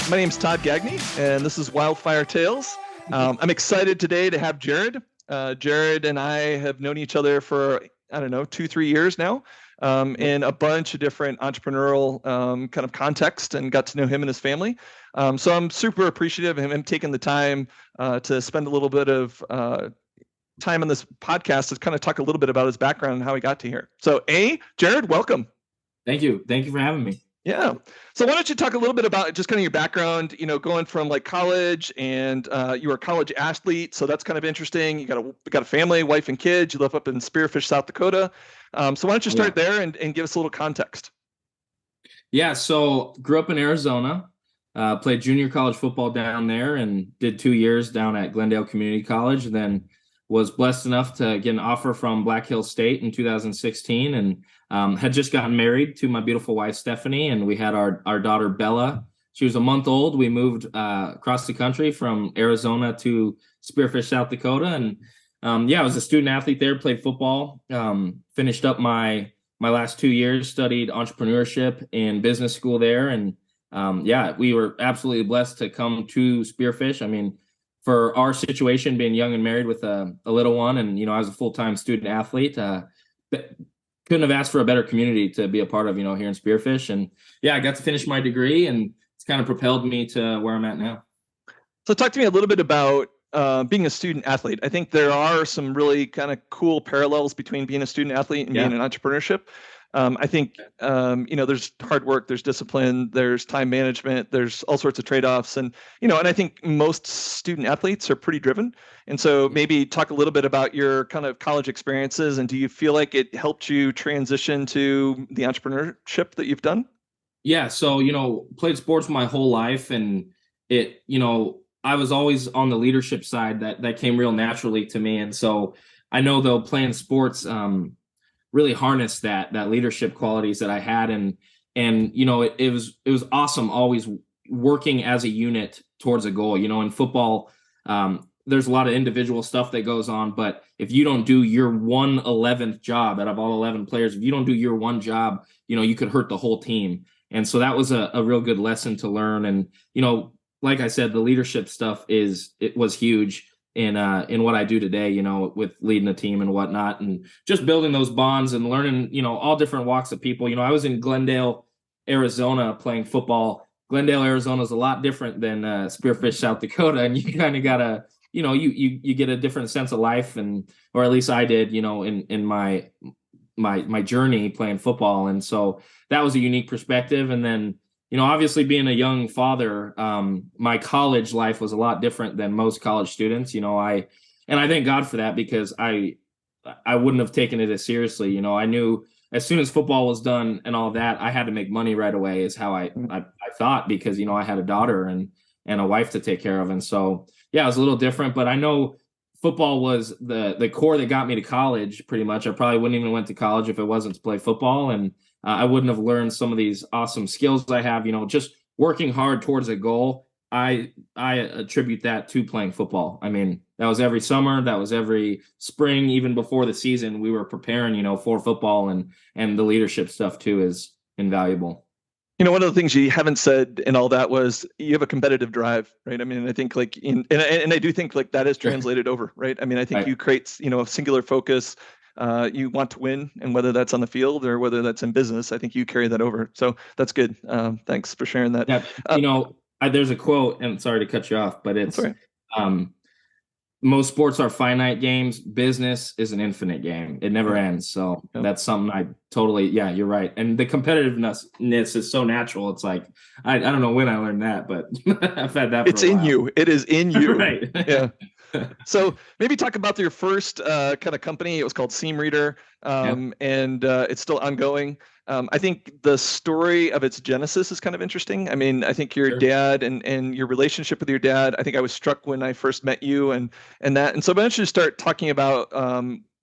My name's Todd Gagney, and this is Wildfire Tales. I'm excited today to have Jared. Jared and I have known each other for, 2-3 years now, in a bunch of different entrepreneurial kind of context, and got to know him and his family. So I'm super appreciative of him taking the time to spend a little bit of time on this podcast to kind of talk a little bit about his background and how he got to here. So, Jared, welcome. Thank you. Thank you for having me. Yeah. So why don't you talk a little bit about just kind of your background, going from like college, and you were a college athlete. So that's kind of interesting. You got a family, wife and kids. You live up in Spearfish, South Dakota. So why don't you start there and give us a little context? Yeah. So grew up in Arizona, played junior college football down there and did 2 years down at Glendale Community College. And then was blessed enough to get an offer from Black Hills State in 2016, and had just gotten married to my beautiful wife, Stephanie. And we had our daughter, Bella. She was a month old. We moved across the country from Arizona to Spearfish, South Dakota. And I was a student athlete there, played football, finished up my last 2 years, studied entrepreneurship in business school there. And we were absolutely blessed to come to Spearfish. I mean, for our situation, being young and married with a little one, and I was a full-time student athlete, couldn't have asked for a better community to be a part of, here in Spearfish. And I got to finish my degree, and it's kind of propelled me to where I'm at now. So talk to me a little bit about being a student athlete. I think there are some really kind of cool parallels between being a student athlete and being an entrepreneurship. I think, there's hard work, there's discipline, there's time management, there's all sorts of trade-offs. And I think most student athletes are pretty driven. And so maybe talk a little bit about your kind of college experiences, and do you feel like it helped you transition to the entrepreneurship that you've done? Yeah. So, played sports my whole life, and I was always on the leadership side. That came real naturally to me. And so I know, though, playing sports, really harnessed that leadership qualities that I had. And it was awesome always working as a unit towards a goal. In football, there's a lot of individual stuff that goes on, but if you don't do your 1/11th job out of all 11 players, if you don't do your one job, you could hurt the whole team. And so that was a real good lesson to learn. And, like I said, the leadership stuff was huge in what I do today, with leading a team and whatnot, and just building those bonds and learning, all different walks of people. I was in Glendale, Arizona playing football. Glendale, Arizona is a lot different than Spearfish, South Dakota. And you kind of gotta, you get a different sense of life, or at least I did, in my journey playing football. And so that was a unique perspective. And then, obviously being a young father, my college life was a lot different than most college students. I thank God for that, because I wouldn't have taken it as seriously. I knew as soon as football was done and all that, I had to make money right away, is how I thought, because, I had a daughter and a wife to take care of. And so, it was a little different, but I know football was the core that got me to college pretty much. I probably wouldn't even went to college if it wasn't to play football. And I wouldn't have learned some of these awesome skills I have, just working hard towards a goal. I attribute that to playing football. I mean, that was every summer, that was every spring, even before the season, we were preparing, for football, and the leadership stuff too is invaluable. One of the things you haven't said in all that was you have a competitive drive, right? I mean, I think and I do think like that is translated over, right? I mean, I think you create, a singular focus. You want to win, and whether that's on the field or whether that's in business, I think you carry that over. So that's good. Thanks for sharing that. Yeah, there's a quote, and sorry to cut you off, but it's most sports are finite games. Business is an infinite game. It never ends. So that's something I totally, you're right. And the competitiveness is so natural. It's like, I don't know when I learned that, but I've had that for It's in you. It is in you. Right. Yeah. So maybe talk about your first kind of company. It was called Seam Reader, and it's still ongoing. I think the story of its genesis is kind of interesting. I mean, I think your dad and your relationship with your dad, I think I was struck when I first met you and that. And so why don't you start talking about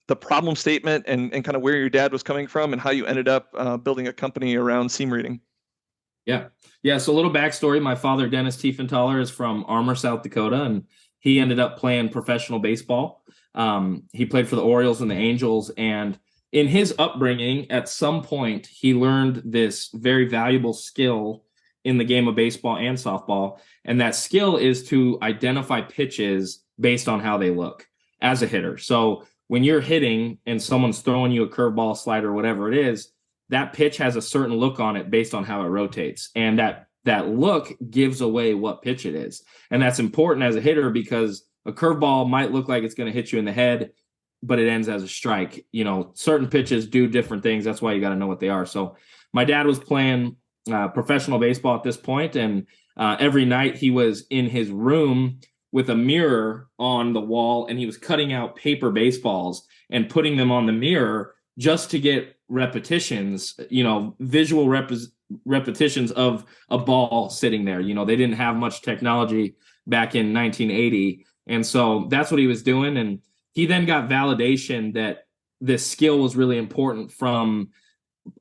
the problem statement and kind of where your dad was coming from and how you ended up building a company around seam reading. Yeah. So a little backstory. My father, Dennis Tiefenthaler, is from Armour, South Dakota, and he ended up playing professional baseball. He played for the Orioles and the Angels, and in his upbringing, at some point, he learned this very valuable skill in the game of baseball and softball. And that skill is to identify pitches based on how they look as a hitter. So when you're hitting and someone's throwing you a curveball, slider, whatever it is, that pitch has a certain look on it based on how it rotates. And that look gives away what pitch it is. And that's important as a hitter because a curveball might look like it's going to hit you in the head, but it ends as a strike. You know, certain pitches do different things. That's why you got to know what they are. So my dad was playing professional baseball at this point, and every night he was in his room with a mirror on the wall, and he was cutting out paper baseballs and putting them on the mirror just to get repetitions, you know, visual repetitions of a ball sitting there. You know, they didn't have much technology back in 1980. And so that's what he was doing. And he then got validation that this skill was really important from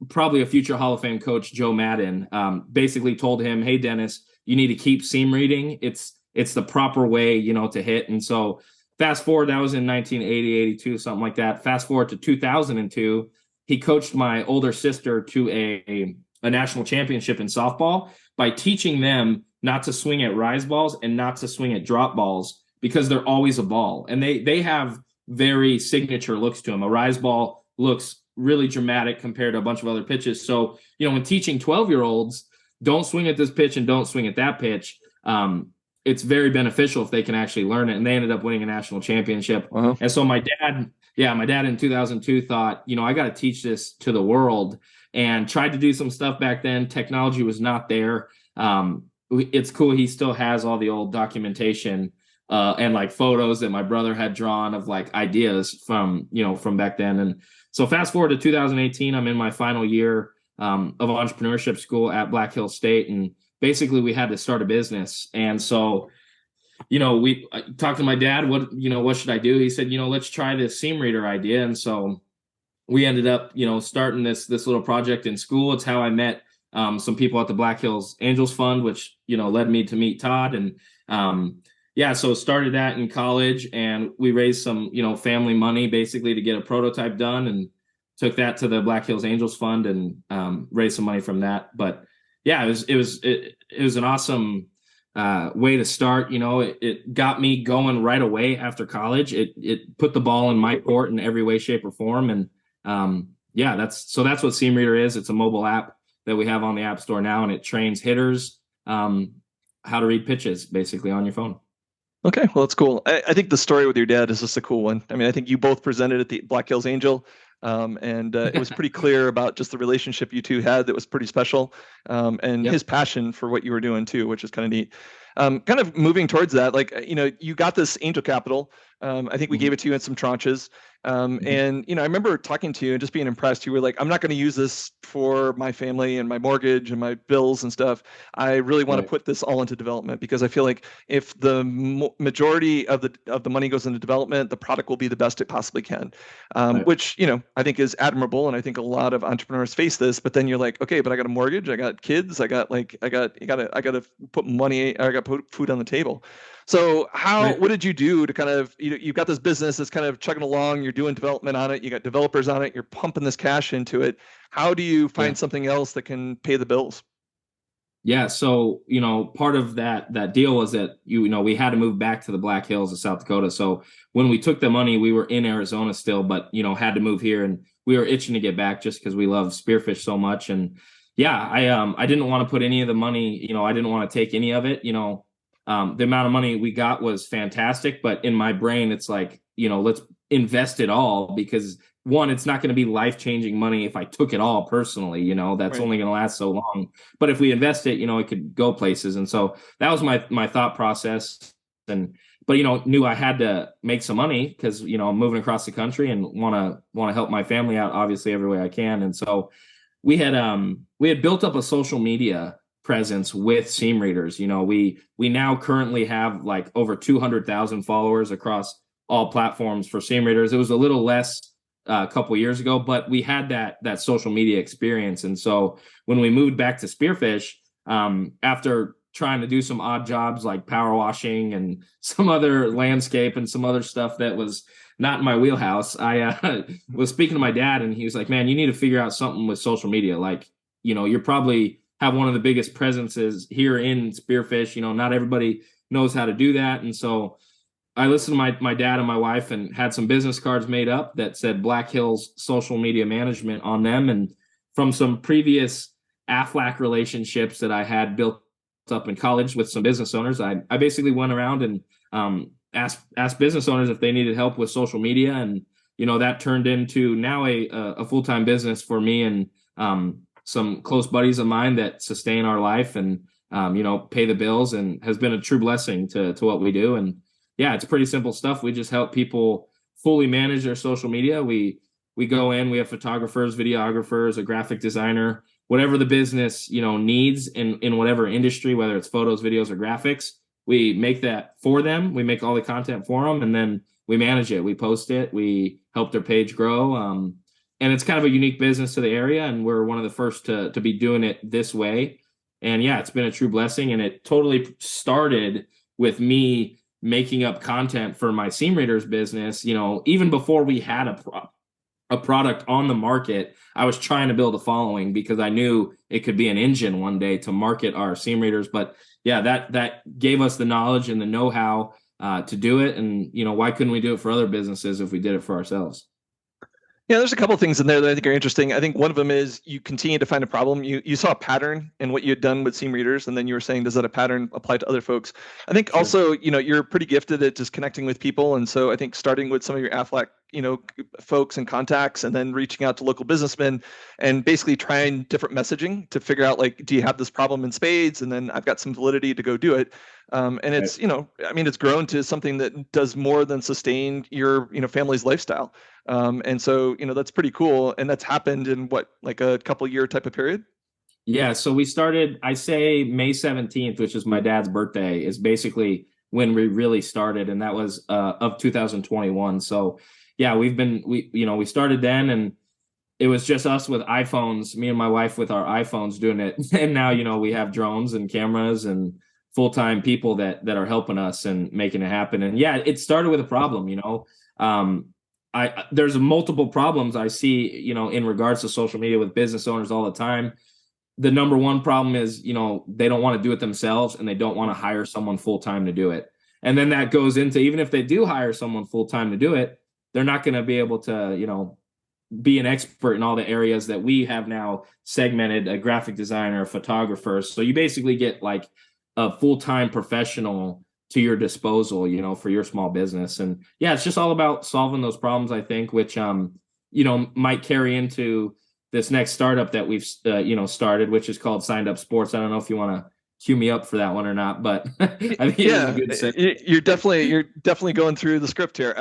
probably a future Hall of Fame coach, Joe Madden. Basically told him, hey, Dennis, you need to keep seam reading. It's the proper way, you know, to hit. And so fast forward, that was in 1980, 82, something like that. Fast forward to 2002, he coached my older sister to a national championship in softball by teaching them not to swing at rise balls and not to swing at drop balls because they're always a ball. And they have very signature looks to them. A rise ball looks really dramatic compared to a bunch of other pitches. So, you know, when teaching 12-year-olds, don't swing at this pitch and don't swing at that pitch, it's very beneficial if they can actually learn it. And they ended up winning a national championship. Uh-huh. And so my dad in 2002 thought, you know, I got to teach this to the world, and tried to do some stuff back then. Technology was not there. It's cool. He still has all the old documentation and like photos that my brother had drawn of like ideas from back then. And so fast forward to 2018, I'm in my final year of entrepreneurship school at Black Hills State. And basically we had to start a business. And so, you know, I talked to my dad, what should I do? He said, you know, let's try this seam reader idea. And so we ended up, you know, starting this little project in school. It's how I met some people at the Black Hills Angels Fund, which, you know, led me to meet Todd. And so started that in college, and we raised some, you know, family money basically to get a prototype done, and took that to the Black Hills Angels Fund and raised some money from that. But yeah, it was an awesome way to start. You know, it got me going right away after college. It put the ball in my court in every way, shape, or form. And that's what Seam Reader is. It's a mobile app that we have on the App Store now, and it trains hitters how to read pitches basically on your phone. Okay, well, that's cool. I think the story with your dad is just a cool one. I mean, I think you both presented at the Black Hills Angel, and it was pretty clear about just the relationship you two had that was pretty special, and his passion for what you were doing too, which is kind of neat. Kind of moving towards that, like, you know, you got this angel capital. I think we gave it to you in some tranches. And, you know, I remember talking to you and just being impressed. You were like, I'm not going to use this for my family and my mortgage and my bills and stuff. I really want to put this all into development, because I feel like if the majority of the money goes into development, the product will be the best it possibly can, which, you know, I think is admirable. And I think a lot of entrepreneurs face this, but then you're like, okay, but I got a mortgage, I got kids, I got to put money, I got to put food on the table. So what did you do to kind of, you've got this business that's kind of chugging along, you're doing development on it, you got developers on it, you're pumping this cash into it. How do you find something else that can pay the bills? Yeah. So, you know, part of that deal was that, you know, we had to move back to the Black Hills of South Dakota. So when we took the money, we were in Arizona still, but, you know, had to move here, and we were itching to get back just because we love spearfish so much. And I didn't want to put any of the money, you know, I didn't want to take any of it, you know. The amount of money we got was fantastic, but in my brain, it's like, you know, let's invest it all, because one, it's not going to be life-changing money if I took it all personally, you know, that's only going to last so long. But if we invest it, you know, it could go places. And so that was my thought process. But, you know, knew I had to make some money because, you know, I'm moving across the country and want to help my family out, obviously, every way I can. And so we had built up a social media presence with Seam Readers. You know, we now currently have like over 200,000 followers across all platforms for Seam Readers. It was a little less a couple years ago, but we had that social media experience. And so when we moved back to Spearfish, after trying to do some odd jobs like power washing and some other landscape and some other stuff that was not in my wheelhouse, I was speaking to my dad, and he was like, man, you need to figure out something with social media. Like, you know, you're probably have one of the biggest presences here in Spearfish. Not everybody knows how to do that. And so I listened to my dad and my wife and had some business cards made up that said Black Hills Social Media Management on them. And from some previous AFLAC relationships that I had built up in college with some business owners, I basically went around and asked business owners if they needed help with social media. And, that turned into now a full-time business for me and some close buddies of mine that sustain our life and, pay the bills, and has been a true blessing to what we do. And yeah, it's pretty simple stuff. We just help people fully manage their social media. We go in, we have photographers, videographers, a graphic designer, whatever the business, needs in whatever industry, whether it's photos, videos, or graphics. We make that for them. We make all the content for them, and then we manage it. We post it. We help their page grow. And it's kind of a unique business to the area, and we're one of the first to be doing it this way. And yeah, it's been a true blessing. And it totally started with me making up content for my Seam Readers business. Even before we had a product on the market, I was trying to build a following because I knew it could be an engine one day to market our Seam Readers. But yeah, that gave us the knowledge and the know-how to do it. And, why couldn't we do it for other businesses if we did it for ourselves? Yeah, there's a couple of things in there that I think are interesting. I think one of them is you continue to find a problem. You saw a pattern in what you had done with Seam Readers, and then you were saying, does that a pattern apply to other folks? I think also, you're pretty gifted at just connecting with people. And so I think starting with some of your AFLAC, folks and contacts, and then reaching out to local businessmen and basically trying different messaging to figure out, like, do you have this problem in spades? And then I've got some validity to go do it. And it's, it's grown to something that does more than sustain your, family's lifestyle. And so, that's pretty cool. And that's happened in what, like a couple year type of period? Yeah. So we started, I say May 17th, which is my dad's birthday, is basically when we really started. And that was of 2021. So yeah, we started then, and it was just us with iPhones, me and my wife with our iPhones doing it. And now, we have drones and cameras and full-time people that are helping us and making it happen. And yeah, it started with a problem. There's multiple problems I see, in regards to social media with business owners all the time. The number one problem is, they don't want to do it themselves, and they don't want to hire someone full-time to do it. And then that goes into, even if they do hire someone full-time to do it, they're not going to be able to, be an expert in all the areas that we have now segmented: a graphic designer, a photographer. So you basically get like a full-time professional to your disposal, for your small business. And yeah, it's just all about solving those problems, I think, which, might carry into this next startup that we've, started, which is called Signed Up Sports. I don't know if you want to cue me up for that one or not, but I think yeah, it is a good you're definitely going through the script here.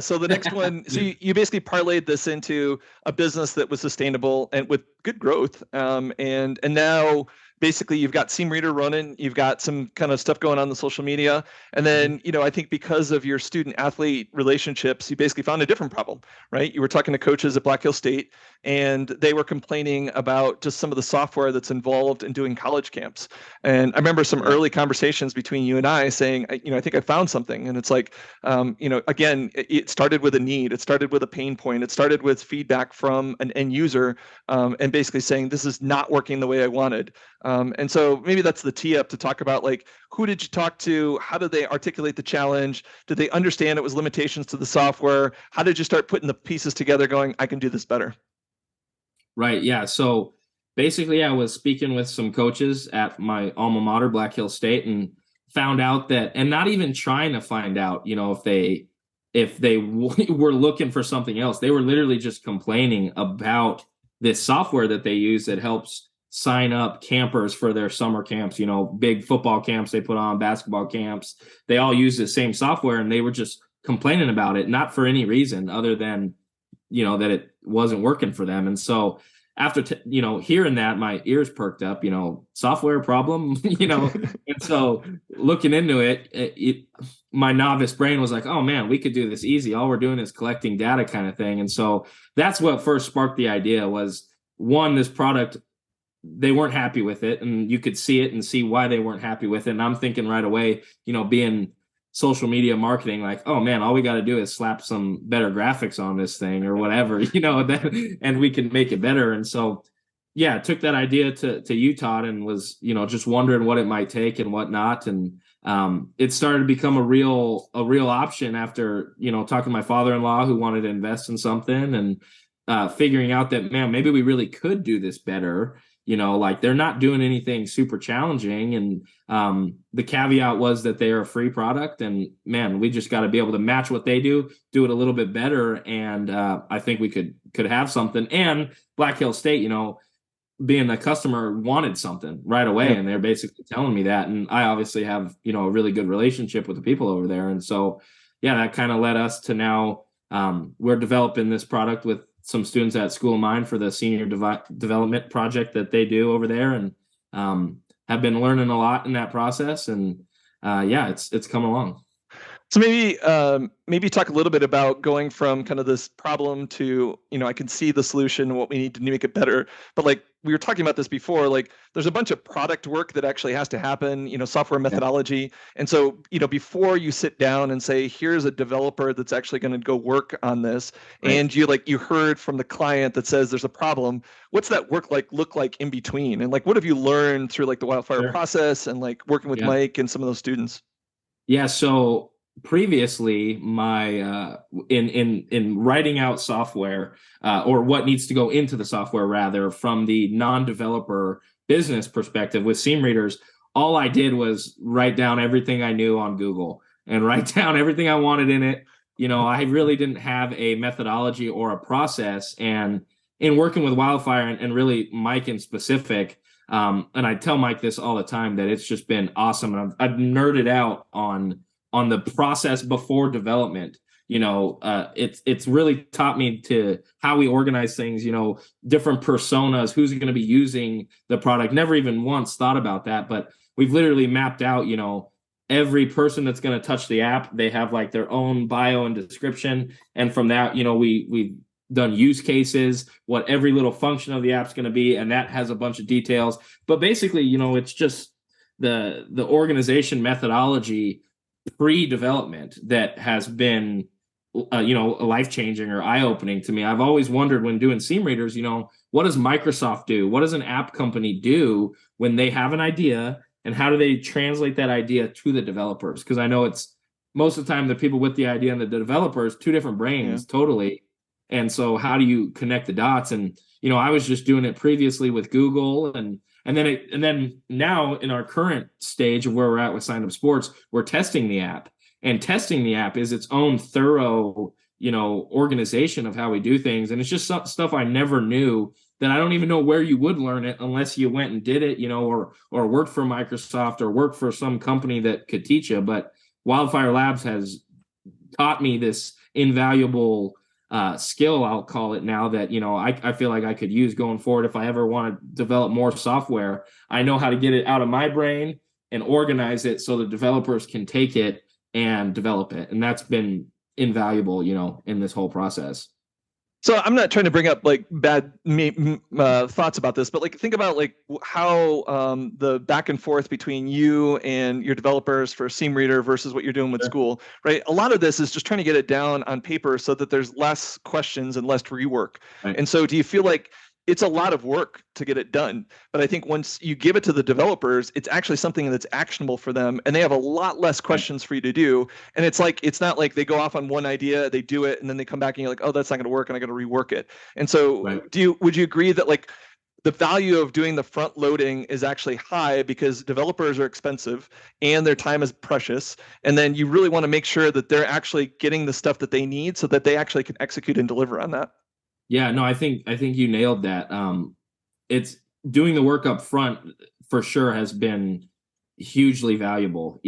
So the next one, so you basically parlayed this into a business that was sustainable and with good growth. And now basically you've got Seam Reader running, you've got some kind of stuff going on the social media. And then, I think because of your student athlete relationships, you basically found a different problem, right? You were talking to coaches at Black Hill State, and they were complaining about just some of the software that's involved in doing college camps. And I remember some early conversations between you and I saying, I think I found something. And it's like, again, it started with a need. It started with a pain point. It started with feedback from an end user, and basically saying, this is not working the way I wanted. And so maybe that's the tee up to talk about, like, who did you talk to? How did they articulate the challenge? Did they understand it was limitations to the software? How did you start putting the pieces together going, I can do this better? Right. Yeah. So basically, I was speaking with some coaches at my alma mater, Black Hill State, and found out that, and not even trying to find out, if they were looking for something else. They were literally just complaining about this software that they use that helps sign up campers for their summer camps, big football camps they put on, basketball camps. They all use the same software, and they were just complaining about it, not for any reason other than, that it wasn't working for them. And so after, hearing that, my ears perked up, software problem, and so looking into it, my novice brain was like, oh man, we could do this easy. All we're doing is collecting data, kind of thing. And so that's what first sparked the idea. Was, one, this product, they weren't happy with it, and you could see it and see why they weren't happy with it. And I'm thinking right away, being social media marketing, like, oh man, all we got to do is slap some better graphics on this thing or whatever, and we can make it better. And so, yeah, took that idea to Utah and was, just wondering what it might take and whatnot. And it started to become a real option after, talking to my father-in-law who wanted to invest in something, and figuring out that, man, maybe we really could do this better. Like, they're not doing anything super challenging. And the caveat was that they are a free product, and man, we just got to be able to match what they do it a little bit better. And I think we could have something. And Black Hill State, being a customer, wanted something right away. And they're basically telling me that. And I obviously have, a really good relationship with the people over there. And so, yeah, that kind of led us to now we're developing this product with some students at School of Mine for the senior development project that they do over there. And have been learning a lot in that process. And yeah, it's come along. So maybe talk a little bit about going from kind of this problem to, I can see the solution, what we need to make it better. But like we were talking about this before, like there's a bunch of product work that actually has to happen, software methodology. And so, before you sit down and say, here's a developer that's actually going to go work on this, and you heard from the client that says there's a problem, what's that look like in between? And like, what have you learned through like the Wildfire process and like working with Mike and some of those students? Yeah. So previously, my in writing out software or what needs to go into the software, rather, from the non-developer business perspective with seam readers, all I did was write down everything I knew on Google and write down everything I wanted in it. I really didn't have a methodology or a process. And in working with Wildfire, and really Mike in specific, and I tell Mike this all the time, that it's just been awesome. And I've nerded out on the process before development. It's really taught me to how we organize things, different personas, who's going to be using the product. Never even once thought about that, but we've literally mapped out, every person that's going to touch the app. They have like their own bio and description. And from that, we've done use cases, what every little function of the app's going to be. And that has a bunch of details. But basically, it's just the organization methodology pre-development that has been life-changing or eye-opening to me. I've always wondered, when doing seam readers, what does Microsoft do? What does an app company do when they have an idea, and how do they translate that idea to the developers? Because I know it's most of the time the people with the idea and the developers, two different brains, totally. And so how do you connect the dots? And I was just doing it previously with Google, and then now in our current stage of where we're at with Signed Up Sports, we're testing the app. And testing the app is its own thorough, organization of how we do things. And it's just stuff I never knew, that I don't even know where you would learn it unless you went and did it, or worked for Microsoft or worked for some company that could teach you. But Wildfire Labs has taught me this invaluable skill, I'll call it now, that I feel like I could use going forward if I ever want to develop more software. I know how to get it out of my brain and organize it so the developers can take it and develop it, and that's been invaluable, in this whole process. So I'm not trying to bring up like bad thoughts about this, but like think about like how the back and forth between you and your developers for Seam Reader versus what you're doing with school, right? A lot of this is just trying to get it down on paper so that there's less questions and less rework. Right. And so do you feel like it's a lot of work to get it done? But I think once you give it to the developers, it's actually something that's actionable for them, and they have a lot less questions for you to do. And it's not like they go off on one idea, they do it, and then they come back and you're like, oh, that's not going to work, and I got to rework it. And so would you agree that like the value of doing the front loading is actually high because developers are expensive and their time is precious, and then you really want to make sure that they're actually getting the stuff that they need so that they actually can execute and deliver on that? Yeah, no, I think you nailed that. It's doing the work up front for sure has been hugely valuable.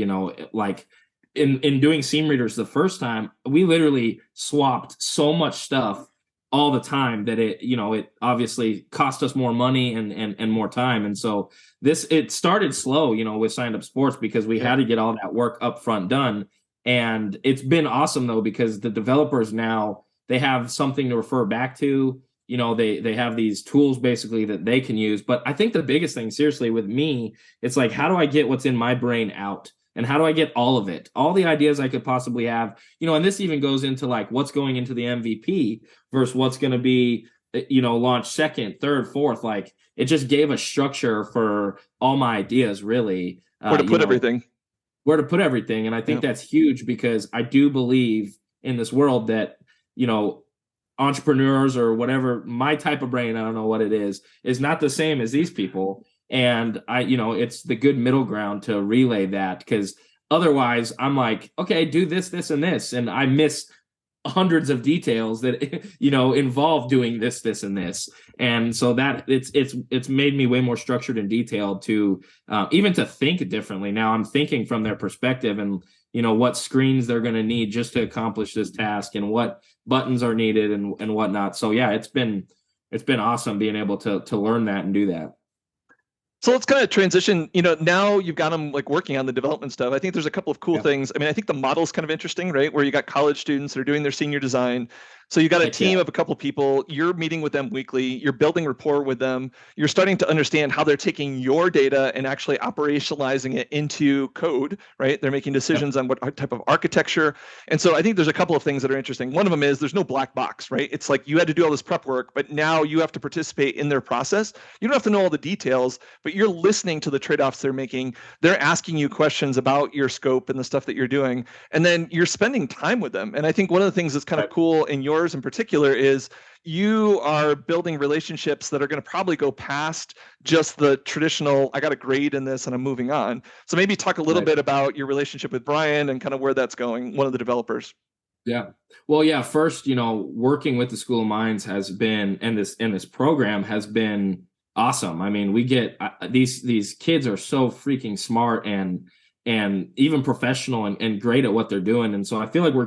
Like in doing seam readers the first time, we literally swapped so much stuff all the time that it obviously cost us more money and more time. And so it started slow, with Signed Up Sports, because we had to get all that work up front done. And it's been awesome though, because the developers now, they have something to refer back to. They have these tools basically that they can use. But I think the biggest thing, seriously, with me, it's like, how do I get what's in my brain out? And how do I get all of it? All the ideas I could possibly have, and this even goes into like what's going into the MVP versus what's going to be, launch second, third, fourth. Like it just gave a structure for all my ideas, really. Where to put everything. Where to put everything. And I think that's huge, because I do believe in this world that, entrepreneurs or whatever, my type of brain, I don't know what it is not the same as these people. And it's the good middle ground to relay that, because otherwise I'm like, okay, do this, this, and this. And I miss hundreds of details that, involve doing this, this, and this. And so that it's made me way more structured and detailed to even to think differently. Now I'm thinking from their perspective, and, what screens they're going to need just to accomplish this task, and what buttons are needed and whatnot. So yeah, it's been awesome being able to learn that and do that. So let's kind of transition, now you've got them like working on the development stuff. I think there's a couple of cool things. I mean, I think the model is kind of interesting, right? Where you got college students that are doing their senior design. So you got a team of a couple of people, you're meeting with them weekly, you're building rapport with them, you're starting to understand how they're taking your data and actually operationalizing it into code, right? They're making decisions on what type of architecture. And so I think there's a couple of things that are interesting. One of them is there's no black box, right? It's like you had to do all this prep work, but now you have to participate in their process. You don't have to know all the details, but you're listening to the trade-offs they're making. They're asking you questions about your scope and the stuff that you're doing. And then you're spending time with them. And I think one of the things that's kind of cool in yours in particular is you are building relationships that are going to probably go past just the traditional, I got a grade in this and I'm moving on. So maybe talk a little bit about your relationship with Brian and kind of where that's going, one of the developers. Yeah. Well, yeah, first, working with the School of Mines has been, and this program has been awesome. I mean, we get these kids are so freaking smart and even professional and great at what they're doing. And so I feel like we're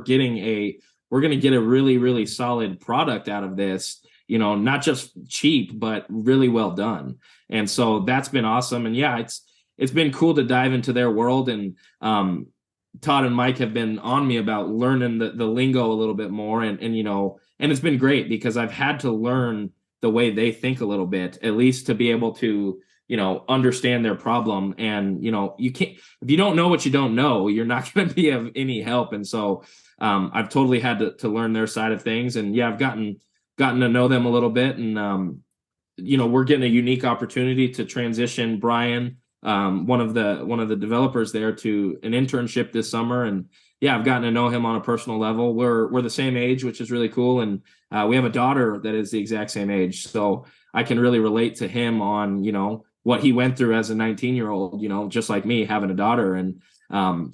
going to get a really, really solid product out of this, not just cheap, but really well done. And so that's been awesome. And yeah, it's been cool to dive into their world. And Todd and Mike have been on me about learning the lingo a little bit more. And it's been great, because I've had to learn the way they think a little bit, at least to be able to, understand their problem. And, you can't, if you don't know what you don't know, you're not going to be of any help. And so I've totally had to learn their side of things. And yeah, I've gotten to know them a little bit. And, we're getting a unique opportunity to transition Brian, one of the developers there, to an internship this summer. And yeah, I've gotten to know him on a personal level. We're the same age, which is really cool. And we have a daughter that is the exact same age. So I can really relate to him on, what he went through as a 19-year-old, just like me having a daughter. And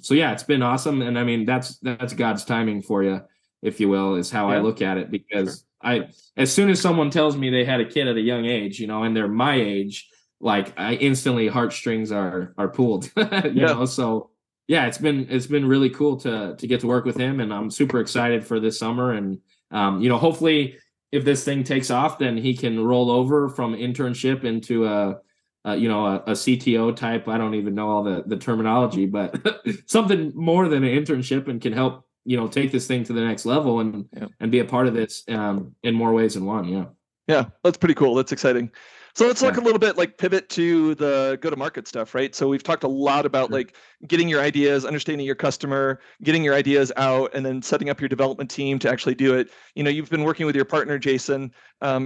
so yeah, it's been awesome. And I mean, that's God's timing for you, if you will, is how I look at it, because as soon as someone tells me they had a kid at a young age, and they're my age, like I instantly heartstrings are pulled, know? So yeah, it's been really cool to get to work with him, and I'm super excited for this summer. And hopefully if this thing takes off, then he can roll over from internship into a CTO type. I don't even know all the terminology, but something more than an internship, and can help, take this thing to the next level and be a part of this in more ways than one. Yeah. Yeah, that's pretty cool. That's exciting. So let's look a little bit, like pivot to the go-to-market stuff, right? So we've talked a lot about like getting your ideas, understanding your customer, getting your ideas out, and then setting up your development team to actually do it. You've been working with your partner, Jason.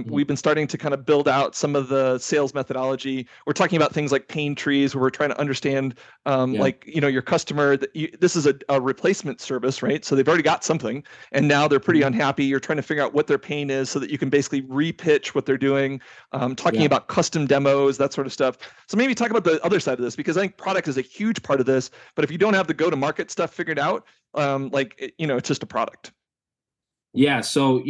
We've been starting to kind of build out some of the sales methodology. We're talking about things like pain trees, where we're trying to understand, like, your customer, this is a replacement service, right? So they've already got something, and now they're pretty unhappy. You're trying to figure out what their pain is so that you can basically repitch what they're doing, talking about custom demos, that sort of stuff. So maybe talk about the other side of this, because I think product is a huge part of this, but if you don't have the go-to-market stuff figured out, it's just a product. Yeah. So,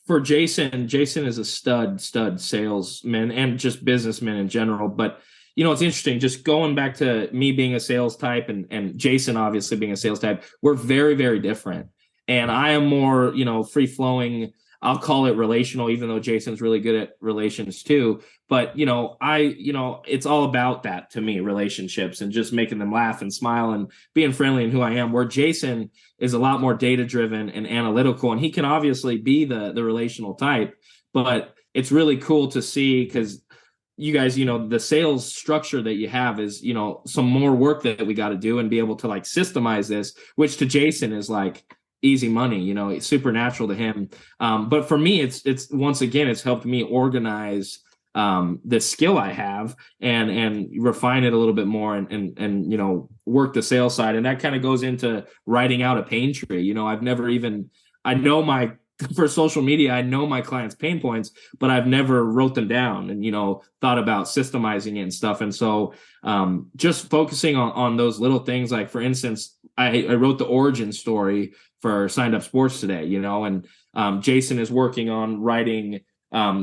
for Jason is a stud salesman and just businessman in general. But, it's interesting, just going back to me being a sales type and Jason obviously being a sales type, we're very, very different. And I am more, free-flowing, I'll call it relational, even though Jason's really good at relations too. But, it's all about that to me, relationships, and just making them laugh and smile and being friendly in who I am, where Jason is a lot more data driven and analytical. And he can obviously be the relational type, but it's really cool to see, because you guys, the sales structure that you have is, some more work that we got to do and be able to like systemize this, which to Jason is like, easy money, it's supernatural to him. But for me, it's once again, it's helped me organize the skill I have and refine it a little bit more and work the sales side. And that kind of goes into writing out a pain tree. I've never even, I know my, for social media, I know my clients' pain points, but I've never wrote them down and, thought about systemizing it and stuff. And so just focusing on those little things, like for instance, I wrote the origin story for Signed Up Sports today, and Jason is working on writing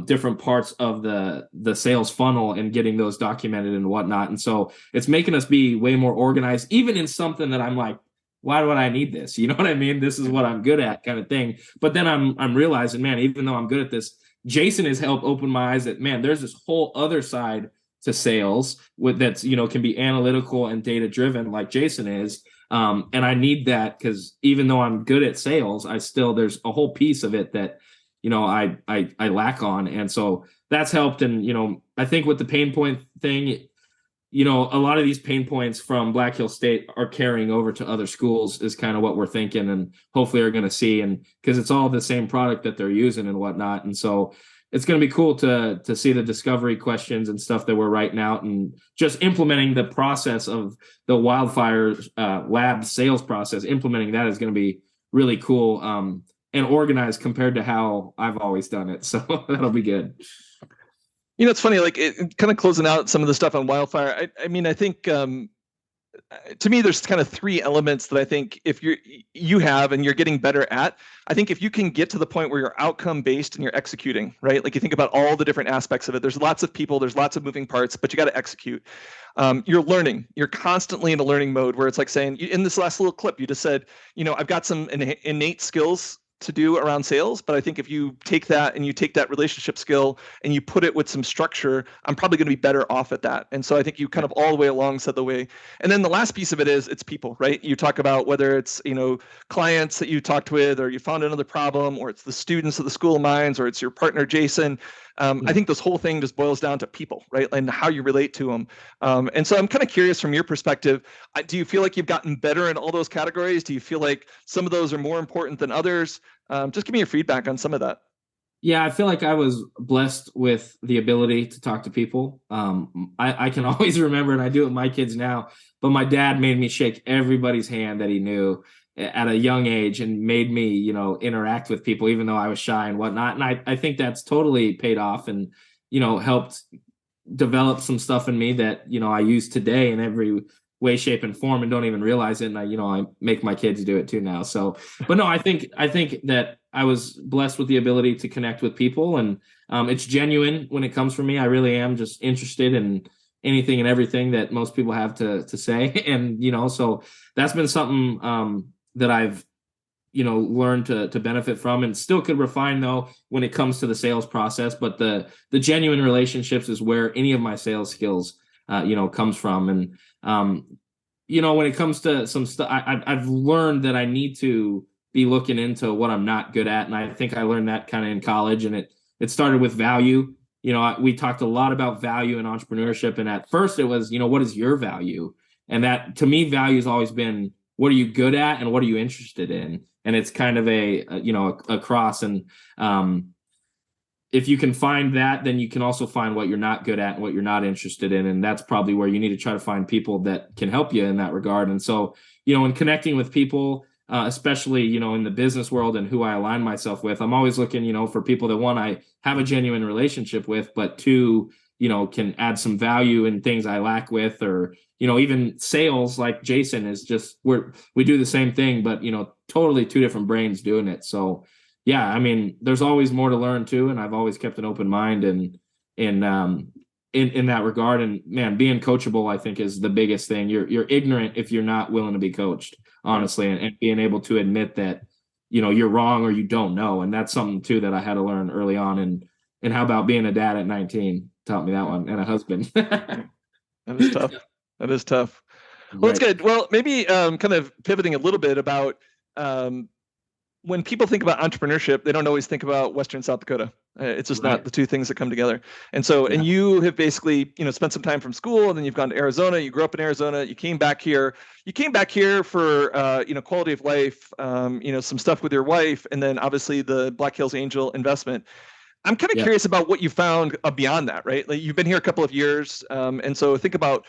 different parts of the sales funnel and getting those documented and whatnot. And so it's making us be way more organized, even in something that I'm like, why would I need this? You know what I mean? This is what I'm good at, kind of thing. But then I'm realizing, man, even though I'm good at this, Jason has helped open my eyes that, man, there's this whole other side to sales that's, can be analytical and data driven like Jason is. And I need that because even though I'm good at sales, there's a whole piece of it that, I lack on. And so that's helped. And, I think with the pain point thing, a lot of these pain points from Black Hill State are carrying over to other schools is kind of what we're thinking and hopefully are going to see. And because it's all the same product that they're using and whatnot. And so it's going to be cool to see the discovery questions and stuff that we're writing out and just implementing the process of the Wildfire Labs sales process. Implementing that is going to be really cool and organized compared to how I've always done it. So that'll be good. It's funny, like it kind of closing out some of the stuff on Wildfire. I mean, I think to me, there's kind of three elements that I think if you have and you're getting better at. I think if you can get to the point where you're outcome based and you're executing, right? Like you think about all the different aspects of it. There's lots of people, there's lots of moving parts, but you got to execute. You're learning. You're constantly in a learning mode where it's like saying, in this last little clip, you just said, I've got some innate skills to do around sales, but I think if you take that and you take that relationship skill and you put it with some structure, I'm probably going to be better off at that. And so I think you kind of all the way along said the way. And then the last piece of it is it's people, right? You talk about whether it's, clients that you talked with or you found another problem or it's the students of the School of Mines or it's your partner, Jason. I think this whole thing just boils down to people, right? And how you relate to them. And so I'm kind of curious from your perspective, do you feel like you've gotten better in all those categories? Do you feel like some of those are more important than others? Just give me your feedback on some of that. Yeah, I feel like I was blessed with the ability to talk to people. I can always remember, and I do it with my kids now, but my dad made me shake everybody's hand that he knew at a young age and made me, interact with people, even though I was shy and whatnot. And I think that's totally paid off and, helped develop some stuff in me that, I use today in every way, shape, and form and don't even realize it. And I make my kids do it too now. So, but no, I think that I was blessed with the ability to connect with people and it's genuine when it comes from me. I really am just interested in anything and everything that most people have to say. And, so that's been something that I've, learned to benefit from and still could refine though when it comes to the sales process. But the genuine relationships is where any of my sales skills, comes from. And, when it comes to some stuff, I've learned that I need to be looking into what I'm not good at. And I think I learned that kind of in college and it started with value. We talked a lot about value in entrepreneurship. And at first it was, what is your value? And that to me, value has always been, what are you good at? And what are you interested in? And it's kind of a cross. And if you can find that, then you can also find what you're not good at and what you're not interested in. And that's probably where you need to try to find people that can help you in that regard. And so, in connecting with people, especially, in the business world and who I align myself with, I'm always looking, for people that one, I have a genuine relationship with, but two, can add some value in things I lack with, or, even sales like Jason is just, we do the same thing, but, totally two different brains doing it. So yeah, I mean, there's always more to learn too. And I've always kept an open mind and in that regard. And man, being coachable, I think is the biggest thing. You're ignorant if you're not willing to be coached, honestly, and being able to admit that, you're wrong or you don't know. And that's something too that I had to learn early on. And how about being a dad at 19 taught me that one, and a husband. That is tough. That is tough. Well, that's good. Well, maybe kind of pivoting a little bit about when people think about entrepreneurship, they don't always think about Western South Dakota. It's just not the two things that come together. And so, and you have basically, spent some time from school, and then you've gone to Arizona. You grew up in Arizona. You came back here. You came back here for, quality of life, some stuff with your wife, and then obviously the Black Hills Angel investment. I'm kind of curious about what you found beyond that, right? Like you've been here a couple of years. And so think about,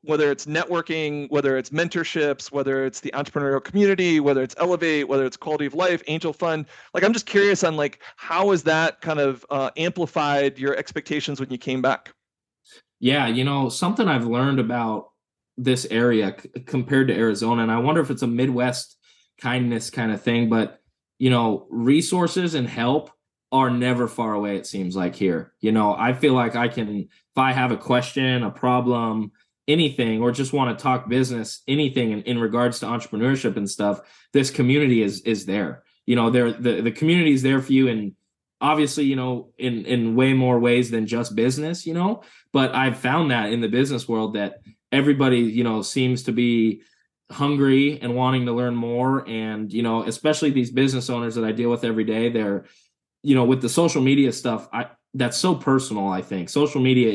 whether it's networking, whether it's mentorships, whether it's the entrepreneurial community, whether it's Elevate, whether it's quality of life, Angel Fund. Like, I'm just curious on like, how has that kind of amplified your expectations when you came back? Yeah, something I've learned about this area compared to Arizona, and I wonder if it's a Midwest kindness kind of thing, but, resources and help are never far away, it seems like here. I feel like if I have a question, a problem, anything, or just want to talk business, anything in regards to entrepreneurship and stuff, this community is there. The community is there for you, and obviously, in way more ways than just business, but I've found that in the business world that everybody, seems to be hungry and wanting to learn more. And, especially these business owners that I deal with every day, they're, with the social media stuff, that's so personal. I think social media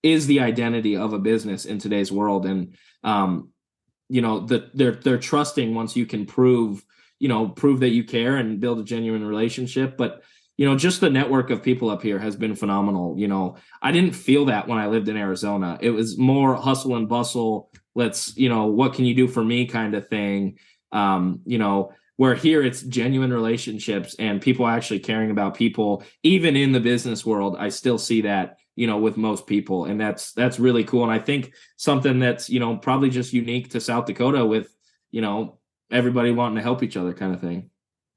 is the identity of a business in today's world. And, they're trusting once you can prove that you care and build a genuine relationship. But, just the network of people up here has been phenomenal. I didn't feel that when I lived in Arizona. It was more hustle and bustle. Let's, what can you do for me kind of thing. Where here it's genuine relationships and people actually caring about people. Even in the business world, I still see that, with most people. And that's really cool. And I think something that's, probably just unique to South Dakota with, everybody wanting to help each other kind of thing.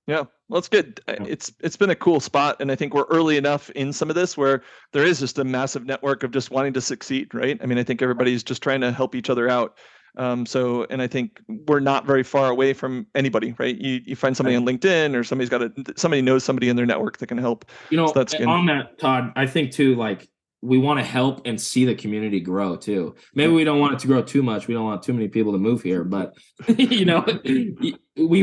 Yeah, well, it's good. It's been a cool spot. And I think we're early enough in some of this where there is just a massive network of just wanting to succeed, right? I mean, I think everybody's just trying to help each other out. And I think we're not very far away from anybody, right? You find somebody on LinkedIn, or somebody knows somebody in their network that can help. So that's good. On that, Todd, I think too, like we want to help and see the community grow too. Maybe we don't want it to grow too much. We don't want too many people to move here, but we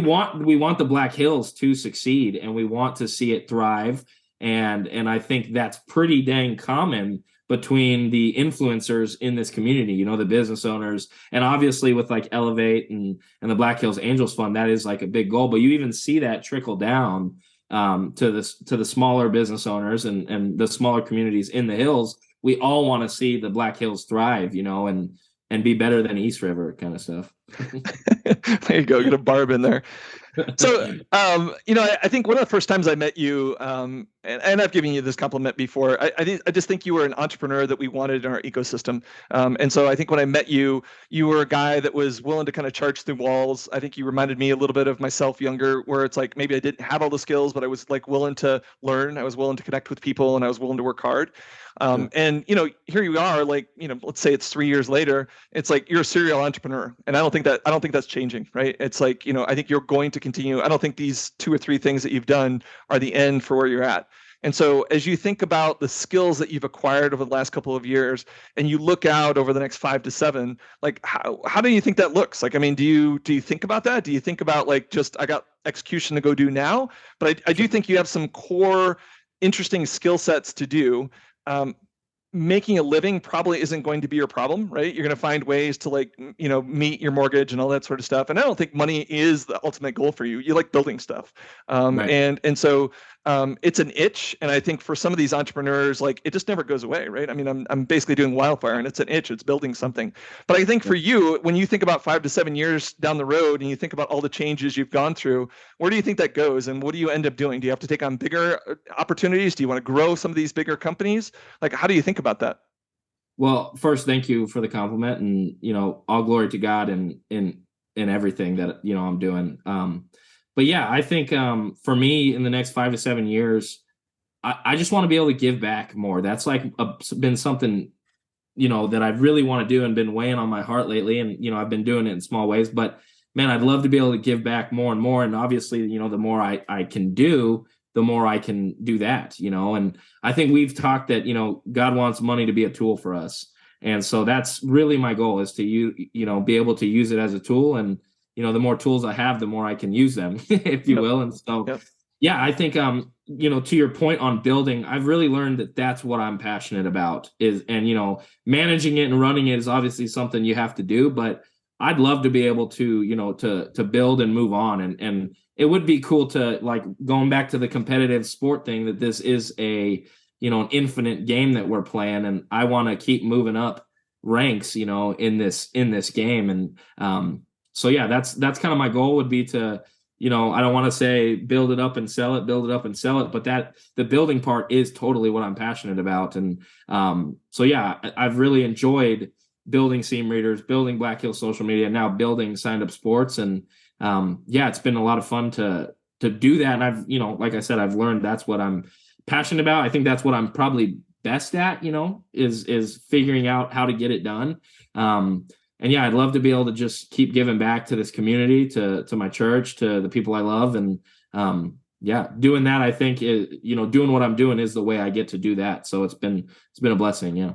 want the Black Hills to succeed, and we want to see it thrive. And I think that's pretty dang common between the influencers in this community, the business owners, and obviously with like Elevate and the Black Hills Angels Fund, that is like a big goal. But you even see that trickle down to the smaller business owners and the smaller communities in the hills. We all want to see the Black Hills thrive, and be better than East River kind of stuff. There you go. Get a barb in there. So, I think one of the first times I met you, and I've given you this compliment before, I just think you were an entrepreneur that we wanted in our ecosystem. And so I think when I met you, you were a guy that was willing to kind of charge through walls. I think you reminded me a little bit of myself younger, where it's like maybe I didn't have all the skills, but I was like willing to learn. I was willing to connect with people, and I was willing to work hard. And, here you are, like, let's say it's 3 years later, it's like you're a serial entrepreneur. And I don't think that's changing, right? It's like, I think you're going to continue. I don't think these 2 or 3 things that you've done are the end for where you're at. And so as you think about the skills that you've acquired over the last couple of years, and you look out over the next 5 to 7, like how do you think that looks? Like, I mean, do you think about that? Do you think about like, just, I got execution to go do now? But I do think you have some core interesting skill sets to do. Making a living probably isn't going to be your problem, right? You're going to find ways to like, meet your mortgage and all that sort of stuff. And I don't think money is the ultimate goal for you. You like building stuff. Right. And so it's an itch. And I think for some of these entrepreneurs, like it just never goes away, right? I mean, I'm basically doing Wildfire, and it's an itch, it's building something. But I think for you, when you think about 5 to 7 years down the road, and you think about all the changes you've gone through, where do you think that goes? And what do you end up doing? Do you have to take on bigger opportunities? Do you want to grow some of these bigger companies? Like, how do you think about that? Well, first, thank you for the compliment, and all glory to God in everything that I'm doing. But yeah, I think for me in the next 5 to 7 years, I just want to be able to give back more. That's like been something that I really want to do and been weighing on my heart lately. And I've been doing it in small ways, but man, I'd love to be able to give back more and more. And obviously, the more I can do, the more I can do that, and I think we've talked that, God wants money to be a tool for us. And so that's really my goal, is to be able to use it as a tool. And, the more tools I have, the more I can use them, if you Yep. will. And so, Yep. yeah, I think, to your point on building, I've really learned that that's what I'm passionate about and managing it and running it is obviously something you have to do, but I'd love to be able to, to build and move on. And it would be cool to, like, going back to the competitive sport thing, that this is an infinite game that we're playing. And I want to keep moving up ranks, in this game. And, so yeah, that's kind of my goal would be to, I don't want to say build it up and sell it, but that the building part is totally what I'm passionate about. And so yeah, I've really enjoyed building Seam Readers, building Black Hill social media, now building Signed Up Sports. And yeah, it's been a lot of fun to do that. And I've, like I said, I've learned that's what I'm passionate about. I think that's what I'm probably best at, is figuring out how to get it done. And yeah, I'd love to be able to just keep giving back to this community, to my church, to the people I love. And yeah, doing that, I think, doing what I'm doing is the way I get to do that. So it's been a blessing. Yeah.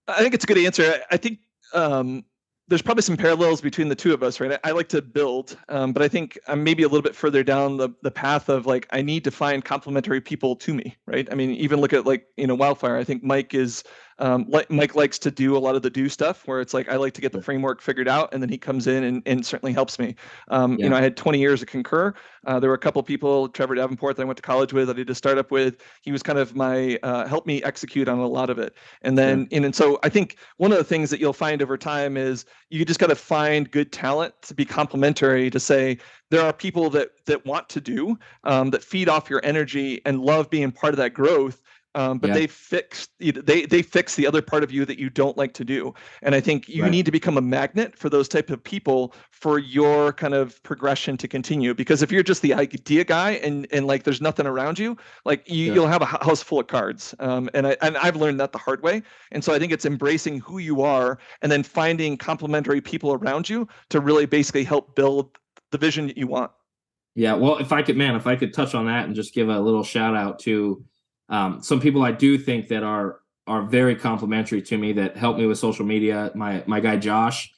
I think it's a good answer. I think there's probably some parallels between the two of us, right? I like to build, but I think I'm maybe a little bit further down the path of, like, I need to find complementary people to me, right? I mean, even look at, like, Wildfire. I think Mike is Mike likes to do a lot of the do stuff, where it's like I like to get the framework figured out, and then he comes in and certainly helps me. Yeah. I had 20 years at Concur. There were a couple people, Trevor Davenport, that I went to college with, that I did a startup with. He was kind of my helped me execute on a lot of it. And then and so I think one of the things that you'll find over time is you just got to find good talent to be complementary, to say there are people that want to do, that feed off your energy and love being part of that growth. But they fix the other part of you that you don't like to do. And I think you need to become a magnet for those type of people for your kind of progression to continue. Because if you're just the idea guy and like there's nothing around you, like you'll have a house full of cards. And I've learned that the hard way. And so I think it's embracing who you are and then finding complementary people around you to really basically help build the vision that you want. Yeah. Well, if I could touch on that and just give a little shout out to some people I do think that are very complimentary to me, that help me with social media. My guy Josh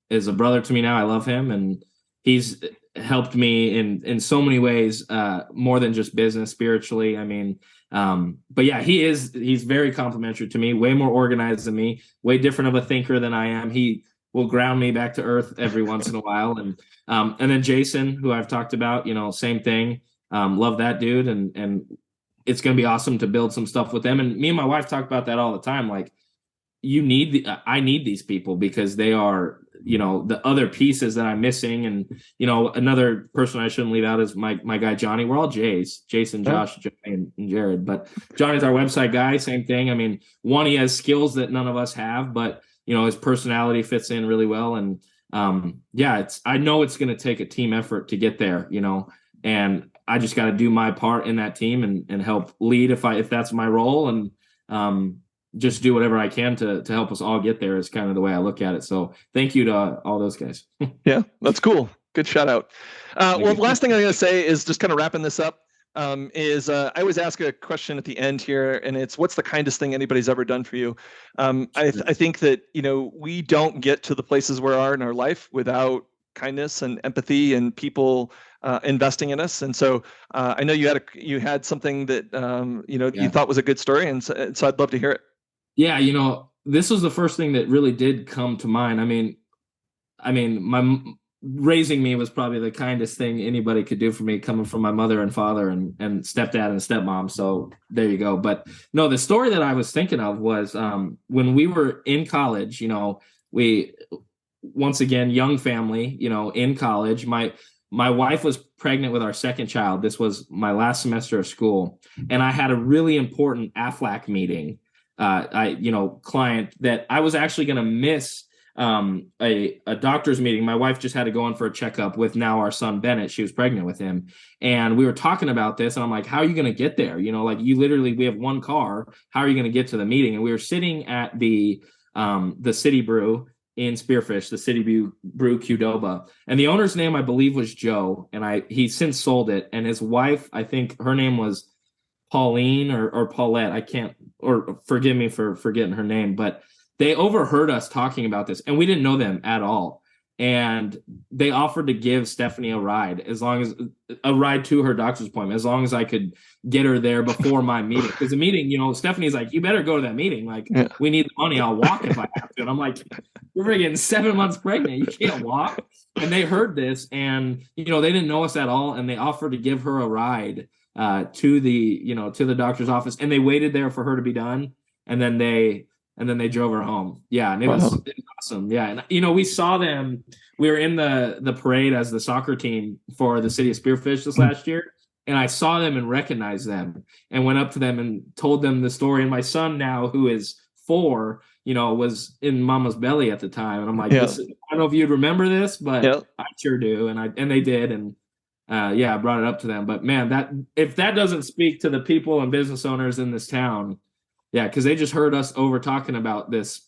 is a brother to me now. I love him, and he's helped me in so many ways, more than just business, spiritually. I mean, but yeah, he's very complimentary to me, way more organized than me, way different of a thinker than I am. He will ground me back to earth every once in a while. And then Jason, who I've talked about, same thing. Love that dude. And it's going to be awesome to build some stuff with them. And me and my wife talk about that all the time. Like, I need these people, because they are, the other pieces that I'm missing. And, another person I shouldn't leave out is my guy, Johnny. We're all J's, Jason, Josh, Johnny, and Jared, but Johnny's our website guy. Same thing. I mean, he has skills that none of us have, but his personality fits in really well. And yeah, I know it's going to take a team effort to get there, and I just got to do my part in that team and help lead if that's my role, and just do whatever I can to help us all get there, is kind of the way I look at it. So thank you to all those guys. Yeah, that's cool. Good shout out. Well, the last thing I'm going to say is just kind of wrapping this up. I always ask a question at the end here, and it's, what's the kindest thing anybody's ever done for you? I think that we don't get to the places we are in our life without kindness and empathy and people investing in us. And so I know you had something that you thought was a good story, and so I'd love to hear it. Yeah, this was the first thing that really did come to mind. I mean, my raising me was probably the kindest thing anybody could do for me, coming from my mother and father and stepdad and stepmom. So there you go. But no, the story that I was thinking of was when we were in college. We, once again, young family. In college, my wife was pregnant with our second child. This was my last semester of school, and I had a really important AFLAC meeting. Client that I was actually going to miss a doctor's meeting. My wife just had to go in for a checkup with now our son Bennett. She was pregnant with him, and we were talking about this, and I'm like, how are you going to get there? We have one car. How are you going to get to the meeting? And we were sitting at the City Brew in Spearfish, the City Brew Qdoba, and the owner's name, I believe, was Joe, and he since sold it. And his wife, I think her name was Pauline or Paulette. I can't, or forgive me for forgetting her name, but they overheard us talking about this, and we didn't know them at all. and they offered to give Stephanie a ride to her doctor's appointment, as long as I could get her there before my meeting. Because the meeting, Stephanie's like, you better go to that meeting. Like, we need the money. I'll walk if I have to. And I'm like, you're freaking 7 months pregnant. You can't walk. And they heard this, and, they didn't know us at all. And they offered to give her a ride to the doctor's office. And they waited there for her to be done. And then they drove her home. Yeah. And it was awesome. Yeah. And, we saw them. We were in the parade as the soccer team for the city of Spearfish this last year. And I saw them and recognized them and went up to them and told them the story. And my son now, who is 4, was in mama's belly at the time. And I'm like, I don't know if you'd remember this, but I sure do. And they did. And I brought it up to them. But man, if that doesn't speak to the people and business owners in this town, because they just heard us over talking about this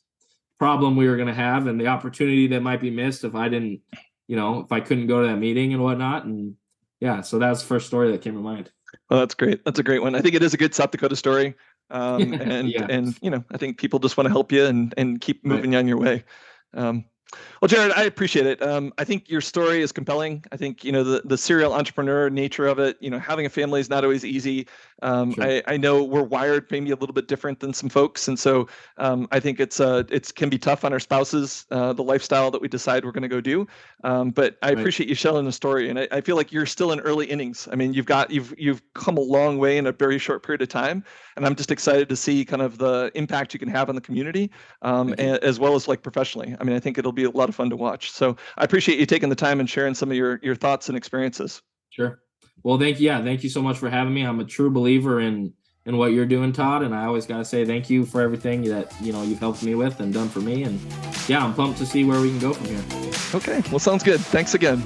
problem we were going to have and the opportunity that might be missed if I didn't, if I couldn't go to that meeting and whatnot. And so that's the first story that came to mind. Well, that's great. That's a great one. I think it is a good South Dakota story. And I think people just want to help you and keep moving on your way. Well, Jared, I appreciate it. I think your story is compelling. I think, the serial entrepreneur nature of it, having a family is not always easy. Sure. I know we're wired maybe a little bit different than some folks. And so I think it can be tough on our spouses, the lifestyle that we decide we're going to go do. But I appreciate you sharing the story. And I feel like you're still in early innings. I mean, you've come a long way in a very short period of time. And I'm just excited to see kind of the impact you can have on the community, as well as like professionally. I mean, I think it'll be a lot of fun to watch. So I appreciate you taking the time and sharing some of your thoughts and experiences. Sure. Well, thank you. Thank you so much for having me. I'm a true believer in what you're doing, Todd. And I always got to say thank you for everything that, you've helped me with and done for me. And I'm pumped to see where we can go from here. Okay. Well, sounds good. Thanks again.